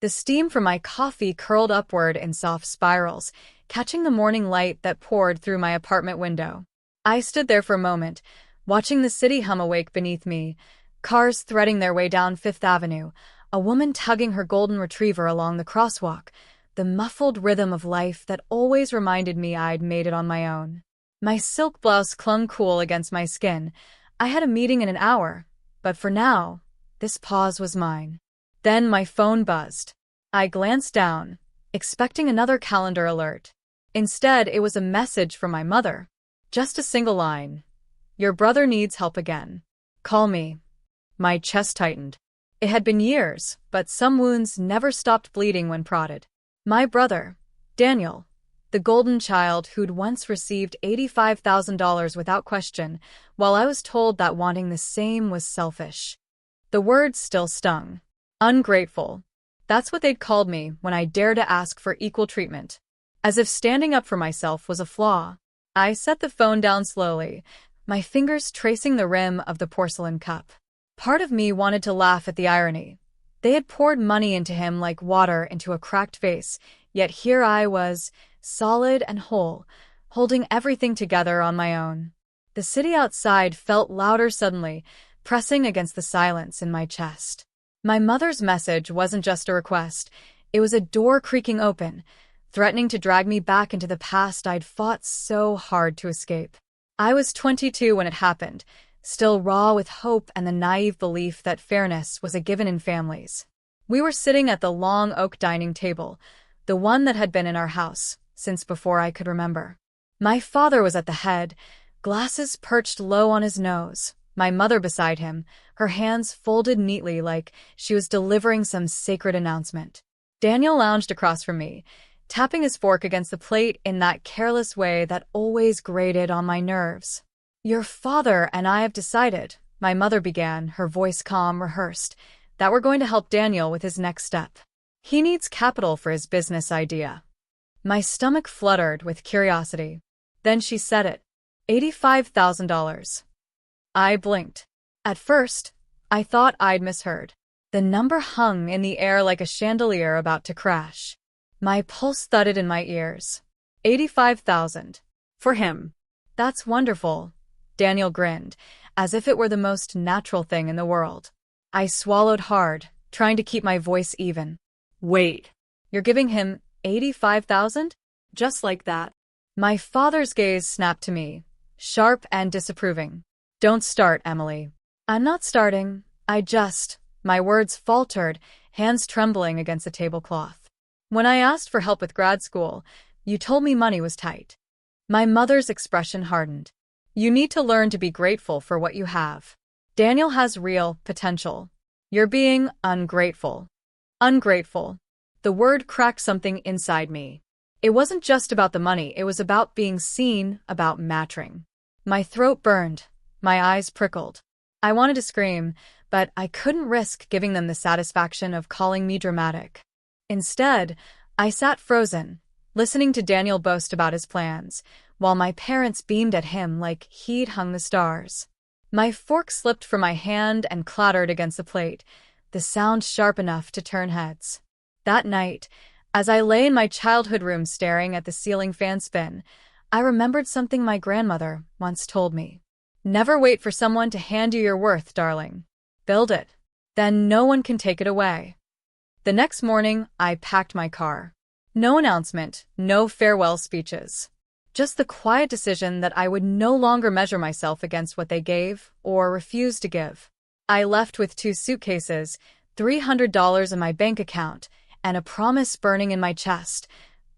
The steam from my coffee curled upward in soft spirals, catching the morning light that poured through my apartment window. I stood there for a moment, watching the city hum awake beneath me, cars threading their way down Fifth Avenue, a woman tugging her golden retriever along the crosswalk, the muffled rhythm of life that always reminded me I'd made it on my own. My silk blouse clung cool against my skin. I had a meeting in an hour, but for now, this pause was mine. Then my phone buzzed. I glanced down, expecting another calendar alert. Instead, it was a message from my mother. Just a single line. "Your brother needs help again. Call me." My chest tightened. It had been years, but some wounds never stopped bleeding when prodded. My brother, Daniel, the golden child who'd once received $85,000 without question, while I was told that wanting the same was selfish. The words still stung. Ungrateful. That's what they'd called me when I dared to ask for equal treatment. As if standing up for myself was a flaw. I set the phone down slowly, my fingers tracing the rim of the porcelain cup. Part of me wanted to laugh at the irony. They had poured money into him like water into a cracked vase, yet here I was, solid and whole, holding everything together on my own. The city outside felt louder suddenly, pressing against the silence in my chest. My mother's message wasn't just a request, it was a door creaking open, threatening to drag me back into the past I'd fought so hard to escape. I was 22 when it happened, still raw with hope and the naive belief that fairness was a given in families. We were sitting at the long oak dining table, the one that had been in our house since before I could remember. My father was at the head, glasses perched low on his nose, my mother beside him, her hands folded neatly like she was delivering some sacred announcement. Daniel lounged across from me, tapping his fork against the plate in that careless way that always grated on my nerves. "Your father and I have decided," my mother began, her voice calm, rehearsed, "that we're going to help Daniel with his next step. He needs capital for his business idea." My stomach fluttered with curiosity. Then she said it. $85,000. I blinked. At first, I thought I'd misheard. The number hung in the air like a chandelier about to crash. My pulse thudded in my ears. 85,000. For him. That's wonderful. Daniel grinned, as if it were the most natural thing in the world. I swallowed hard, trying to keep my voice even. Wait. You're giving him 85,000? Just like that? My father's gaze snapped to me, sharp and disapproving. Don't start, Emily. I'm not starting. My words faltered, hands trembling against the tablecloth. When I asked for help with grad school, you told me money was tight. My mother's expression hardened. You need to learn to be grateful for what you have. Daniel has real potential. You're being ungrateful. Ungrateful. The word cracked something inside me. It wasn't just about the money, it was about being seen, about matching. My throat burned. My eyes prickled. I wanted to scream, but I couldn't risk giving them the satisfaction of calling me dramatic. Instead, I sat frozen, listening to Daniel boast about his plans, while my parents beamed at him like he'd hung the stars. My fork slipped from my hand and clattered against the plate, the sound sharp enough to turn heads. That night, as I lay in my childhood room staring at the ceiling fan spin, I remembered something my grandmother once told me. Never wait for someone to hand you your worth, darling. Build it. Then no one can take it away. The next morning, I packed my car. No announcement, no farewell speeches. Just the quiet decision that I would no longer measure myself against what they gave or refused to give. I left with 2 suitcases, $300 in my bank account, and a promise burning in my chest.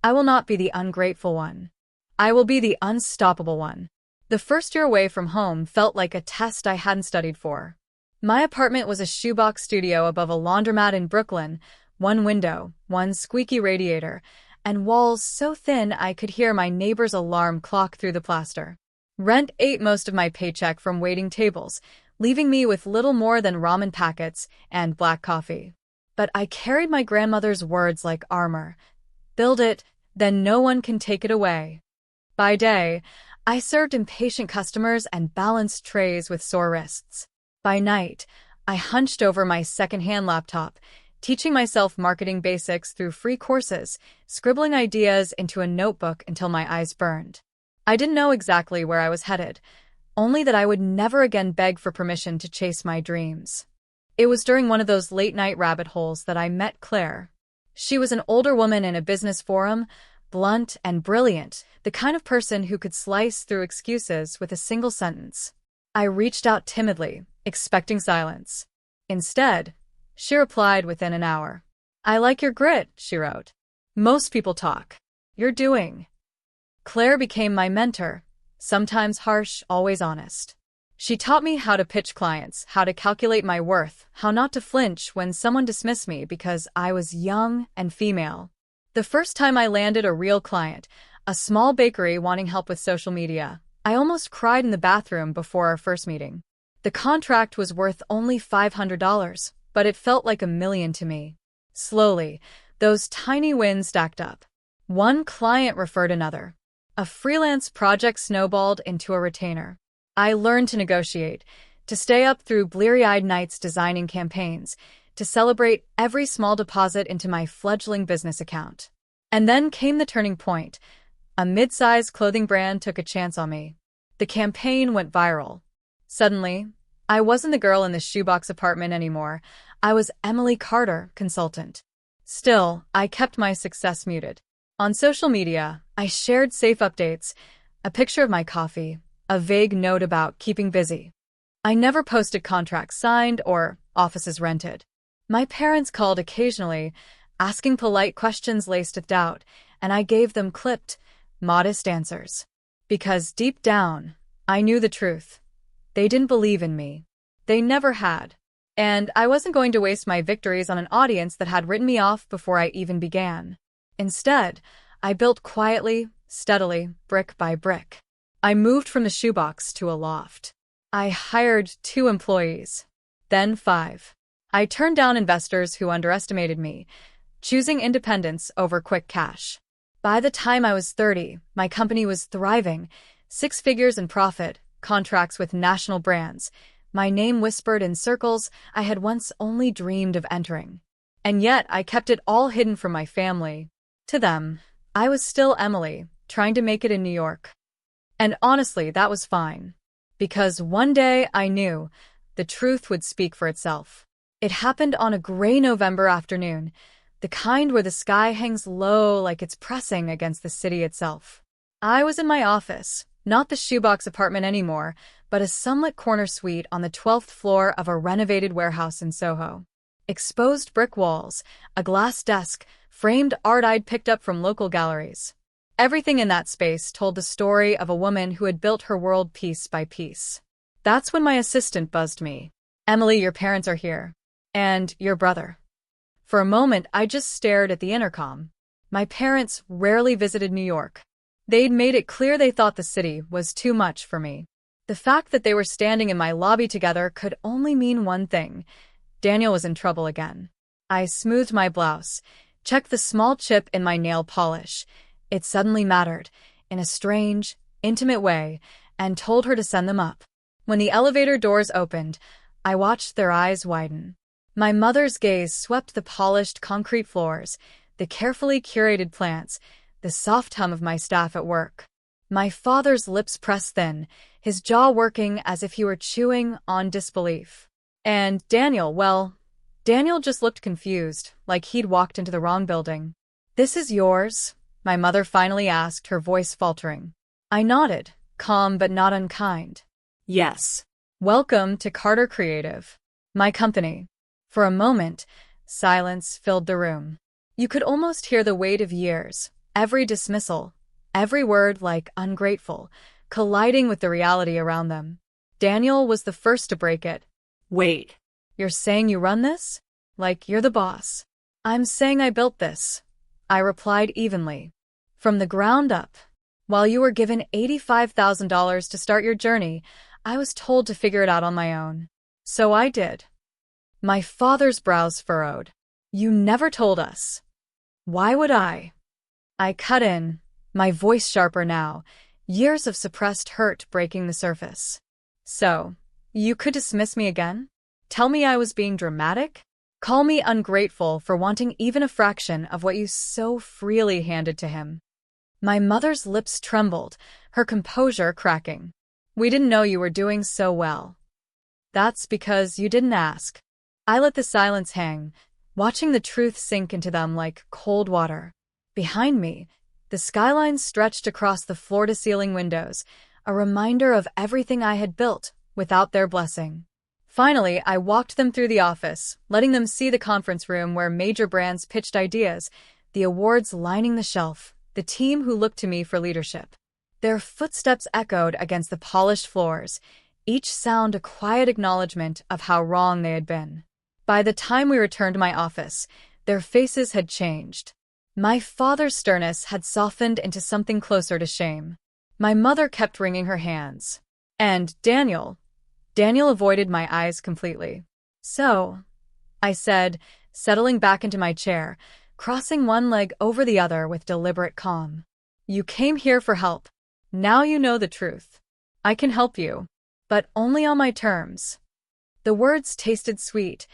I will not be the ungrateful one. I will be the unstoppable one. The first year away from home felt like a test I hadn't studied for. My apartment was a shoebox studio above a laundromat in Brooklyn, one window, one squeaky radiator, and walls so thin I could hear my neighbor's alarm clock through the plaster. Rent ate most of my paycheck from waiting tables, leaving me with little more than ramen packets and black coffee. But I carried my grandmother's words like armor. Build it, then no one can take it away. By day, I served impatient customers and balanced trays with sore wrists. By night, I hunched over my second-hand laptop, teaching myself marketing basics through free courses, scribbling ideas into a notebook until my eyes burned. I didn't know exactly where I was headed, only that I would never again beg for permission to chase my dreams. It was during one of those late-night rabbit holes that I met Claire. She was an older woman in a business forum, blunt and brilliant, the kind of person who could slice through excuses with a single sentence. I reached out timidly, expecting silence. Instead, she replied within an hour. "I like your grit," she wrote. "Most people talk. You're doing." Claire became my mentor, sometimes harsh, always honest. She taught me how to pitch clients, how to calculate my worth, how not to flinch when someone dismissed me because I was young and female. The first time I landed a real client, a small bakery wanting help with social media, I almost cried in the bathroom before our first meeting. The contract was worth only $500, but it felt like $1 million to me. Slowly, those tiny wins stacked up. One client referred another. A freelance project snowballed into a retainer. I learned to negotiate, to stay up through bleary-eyed nights designing campaigns, to celebrate every small deposit into my fledgling business account. And then came the turning point. A mid-sized clothing brand took a chance on me. The campaign went viral. Suddenly, I wasn't the girl in the shoebox apartment anymore. I was Emily Carter, consultant. Still, I kept my success muted. On social media, I shared safe updates, a picture of my coffee, a vague note about keeping busy. I never posted contracts signed or offices rented. My parents called occasionally, asking polite questions laced with doubt, and I gave them clipped, modest answers. Because deep down, I knew the truth. They didn't believe in me. They never had. And I wasn't going to waste my victories on an audience that had written me off before I even began. Instead, I built quietly, steadily, brick by brick. I moved from the shoebox to a loft. I hired 2 employees, then 5. I turned down investors who underestimated me, choosing independence over quick cash. By the time I was 30, my company was thriving, 6 figures in profit, contracts with national brands, my name whispered in circles I had once only dreamed of entering. And yet I kept it all hidden from my family. To them, I was still Emily, trying to make it in New York. And honestly, that was fine. Because one day I knew the truth would speak for itself. It happened on a gray November afternoon, the kind where the sky hangs low like it's pressing against the city itself. I was in my office, not the shoebox apartment anymore, but a sunlit corner suite on the 12th floor of a renovated warehouse in Soho. Exposed brick walls, a glass desk, framed art I'd picked up from local galleries. Everything in that space told the story of a woman who had built her world piece by piece. That's when my assistant buzzed me. "Emily, your parents are here. And your brother." For a moment, I just stared at the intercom. My parents rarely visited New York. They'd made it clear they thought the city was too much for me. The fact that they were standing in my lobby together could only mean one thing. Daniel was in trouble again. I smoothed my blouse, checked the small chip in my nail polish. It suddenly mattered, in a strange, intimate way, and told her to send them up. When the elevator doors opened, I watched their eyes widen. My mother's gaze swept the polished concrete floors, the carefully curated plants, the soft hum of my staff at work. My father's lips pressed thin, his jaw working as if he were chewing on disbelief. And Daniel, well, Daniel just looked confused, like he'd walked into the wrong building. "This is yours?" my mother finally asked, her voice faltering. I nodded, calm but not unkind. "Yes. Welcome to Carter Creative, my company." For a moment, silence filled the room. You could almost hear the weight of years, every dismissal, every word like ungrateful, colliding with the reality around them. Daniel was the first to break it. "Wait. You're saying you run this? Like you're the boss?" "I'm saying I built this," I replied evenly. "From the ground up. While you were given $85,000 to start your journey, I was told to figure it out on my own. So I did." My father's brows furrowed. "You never told us." "Why would I?" I cut in, my voice sharper now, years of suppressed hurt breaking the surface. "So, you could dismiss me again? Tell me I was being dramatic?" Call me ungrateful for wanting even a fraction of what you so freely handed to him. My mother's lips trembled, her composure cracking. We didn't know you were doing so well. That's because you didn't ask. I let the silence hang, watching the truth sink into them like cold water. Behind me, the skyline stretched across the floor-to-ceiling windows, a reminder of everything I had built without their blessing. Finally, I walked them through the office, letting them see the conference room where major brands pitched ideas, the awards lining the shelf, the team who looked to me for leadership. Their footsteps echoed against the polished floors, each sound a quiet acknowledgement of how wrong they had been. By the time we returned to my office, their faces had changed. My father's sternness had softened into something closer to shame. My mother kept wringing her hands. And Daniel avoided my eyes completely. So, I said, settling back into my chair, crossing one leg over the other with deliberate calm. You came here for help. Now you know the truth. I can help you, but only on my terms. The words tasted sweet,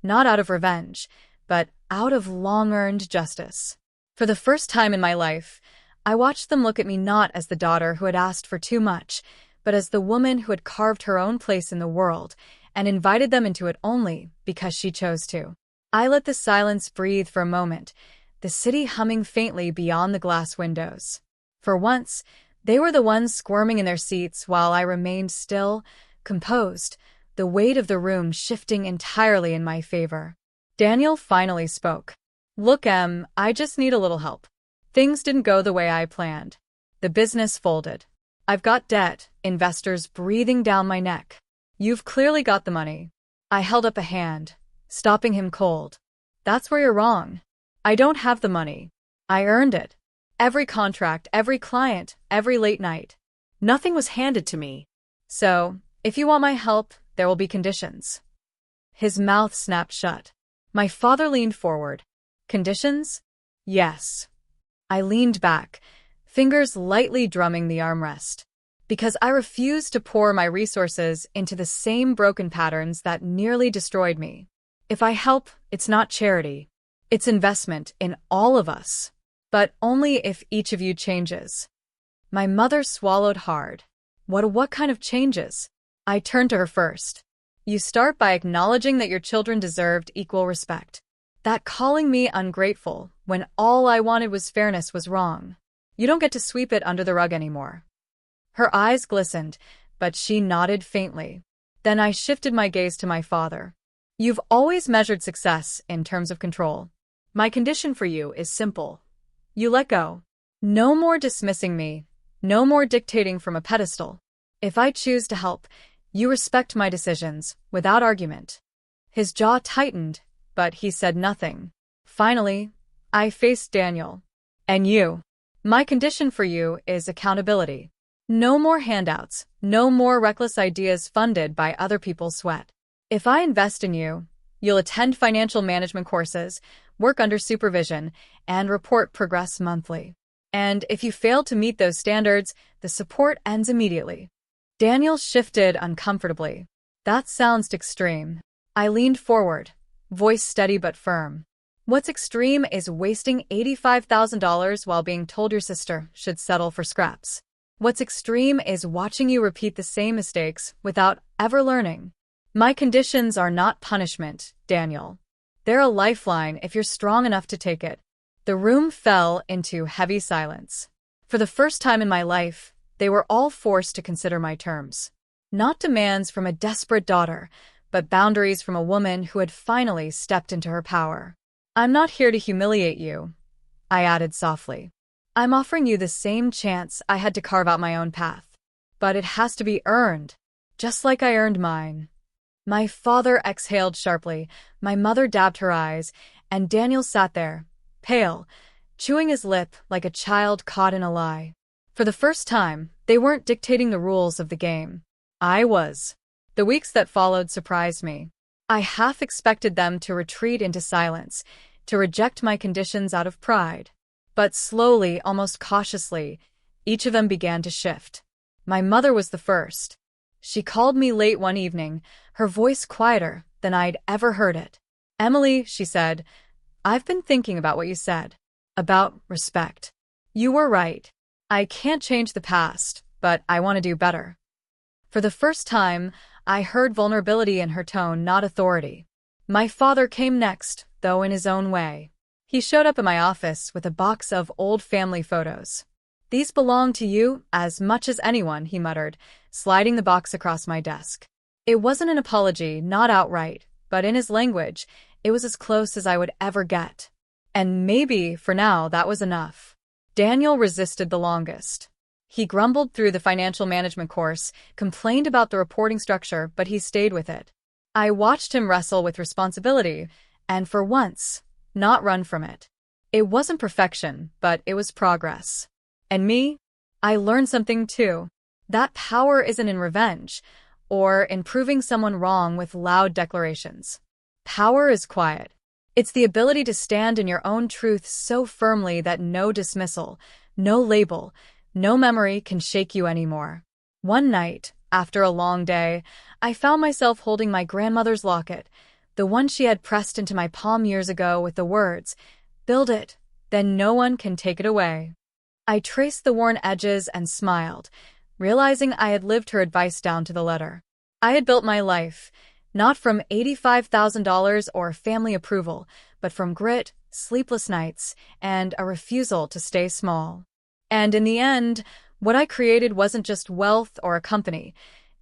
not out of revenge, but out of long-earned justice. For the first time in my life, I watched them look at me not as the daughter who had asked for too much, but as the woman who had carved her own place in the world and invited them into it only because she chose to. I let the silence breathe for a moment, the city humming faintly beyond the glass windows. For once, they were the ones squirming in their seats while I remained still, composed, the weight of the room shifting entirely in my favor. Daniel finally spoke. Look, Em, I just need a little help. Things didn't go the way I planned. The business folded. I've got debt, investors breathing down my neck. You've clearly got the money. I held up a hand, stopping him cold. That's where you're wrong. I don't have the money. I earned it. Every contract, every client, every late night. Nothing was handed to me. So, if you want my help, there will be conditions. His mouth snapped shut. My father leaned forward. Conditions? Yes. I leaned back, fingers lightly drumming the armrest. Because I refused to pour my resources into the same broken patterns that nearly destroyed me. If I help, it's not charity. It's investment in all of us. But only if each of you changes. My mother swallowed hard. What kind of changes? I turned to her first. You start by acknowledging that your children deserved equal respect. That calling me ungrateful when all I wanted was fairness was wrong. You don't get to sweep it under the rug anymore. Her eyes glistened, but she nodded faintly. Then I shifted my gaze to my father. You've always measured success in terms of control. My condition for you is simple. You let go. No more dismissing me. No more dictating from a pedestal. If I choose to help, you respect my decisions, without argument. His jaw tightened, but he said nothing. Finally, I faced Daniel. And you. My condition for you is accountability. No more handouts, no more reckless ideas funded by other people's sweat. If I invest in you, you'll attend financial management courses, work under supervision, and report progress monthly. And if you fail to meet those standards, the support ends immediately. Daniel shifted uncomfortably. That sounds extreme. I leaned forward, voice steady but firm. What's extreme is wasting $85,000 while being told your sister should settle for scraps. What's extreme is watching you repeat the same mistakes without ever learning. My conditions are not punishment, Daniel. They're a lifeline if you're strong enough to take it. The room fell into heavy silence. For the first time in my life, they were all forced to consider my terms. Not demands from a desperate daughter, but boundaries from a woman who had finally stepped into her power. I'm not here to humiliate you, I added softly. I'm offering you the same chance I had to carve out my own path. But it has to be earned, just like I earned mine. My father exhaled sharply, my mother dabbed her eyes, and Daniel sat there, pale, chewing his lip like a child caught in a lie. For the first time, they weren't dictating the rules of the game. I was. The weeks that followed surprised me. I half expected them to retreat into silence, to reject my conditions out of pride. But slowly, almost cautiously, each of them began to shift. My mother was the first. She called me late one evening, her voice quieter than I'd ever heard it. "Emily," she said, "I've been thinking about what you said. About respect. You were right. I can't change the past, but I want to do better." For the first time, I heard vulnerability in her tone, not authority. My father came next, though in his own way. He showed up at my office with a box of old family photos. "These belong to you as much as anyone," he muttered, sliding the box across my desk. It wasn't an apology, not outright, but in his language, it was as close as I would ever get. And maybe, for now, that was enough. Daniel resisted the longest. He grumbled through the financial management course, complained about the reporting structure, but he stayed with it. I watched him wrestle with responsibility, and for once, not run from it. It wasn't perfection, but it was progress. And me? I learned something too. That power isn't in revenge, or in proving someone wrong with loud declarations. Power is quiet. It's the ability to stand in your own truth so firmly that no dismissal, no label, no memory can shake you anymore. One night, after a long day, I found myself holding my grandmother's locket, the one she had pressed into my palm years ago with the words, "Build it, then no one can take it away." I traced the worn edges and smiled, realizing I had lived her advice down to the letter. I had built my life, not from $85,000 or family approval, but from grit, sleepless nights, and a refusal to stay small. And in the end, what I created wasn't just wealth or a company.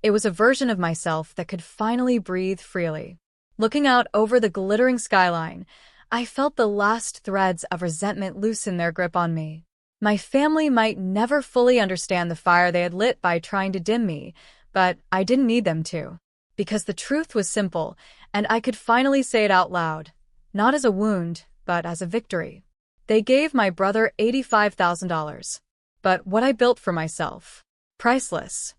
It was a version of myself that could finally breathe freely. Looking out over the glittering skyline, I felt the last threads of resentment loosen their grip on me. My family might never fully understand the fire they had lit by trying to dim me, but I didn't need them to. Because the truth was simple, and I could finally say it out loud, not as a wound, but as a victory. They gave my brother $85,000. But what I built for myself? Priceless.